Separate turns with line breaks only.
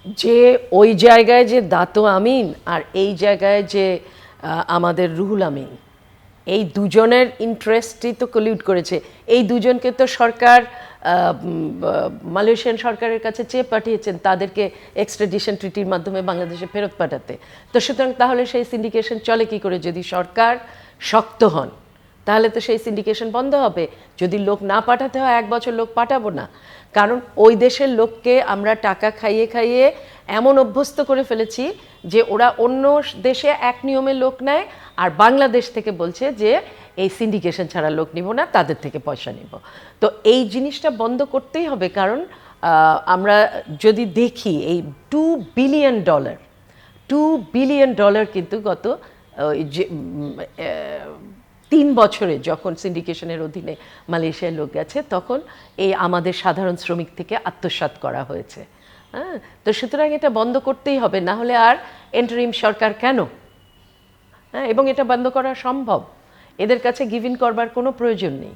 যে ওই জায়গায় যে দাতো আমিন আর এই জায়গায় যে আমাদের রুহুল আমিন, এই দুজনের ইন্টারেস্টই তো কলিউড করেছে। এই দুজনকে তো সরকার মালয়েশিয়ান সরকারের কাছে চেয়ে পাঠিয়েছেন তাদেরকে এক্সট্রাডিশন ট্রিটির মাধ্যমে বাংলাদেশে ফেরত পাঠাতে। তো সুতরাং তাহলে সেই সিন্ডিকেশন চলে কি করে? যদি সরকার শক্ত হন তাহলে তো সেই সিন্ডিকেশন বন্ধ হবে। যদি লোক না পাঠাতে হয় 1 বছর লোক পাঠাবো না, কারণ ওই দেশের লোককে আমরা টাকা খাইয়ে খাইয়ে এমন অভ্যস্ত করে ফেলেছি যে ওরা অন্য দেশে এক নিয়মে লোক নেয়, আর বাংলাদেশ থেকে বলছে যে এই সিন্ডিকেশন ছাড়া লোক নিব না, তাদের থেকে পয়সা নিব। তো এই জিনিসটা বন্ধ করতেই হবে, কারণ আমরা যদি দেখি এই $2 বিলিয়ন, $2 বিলিয়ন কিন্তু গত যে 3 বছরে যখন সিন্ডিকেশনের অধীনে মালয়েশিয়ার লোক গেছে তখন এই আমাদের সাধারণ শ্রমিক থেকে আত্মসাৎ করা হয়েছে। হ্যাঁ, তো সুতরাং এটা বন্ধ করতেই হবে, না হলে আর এন্টারিম সরকার কেন? হ্যাঁ, এবং এটা বন্ধ করা সম্ভব, এদের কাছে গিভ ইন করবার কোনো প্রয়োজন নেই।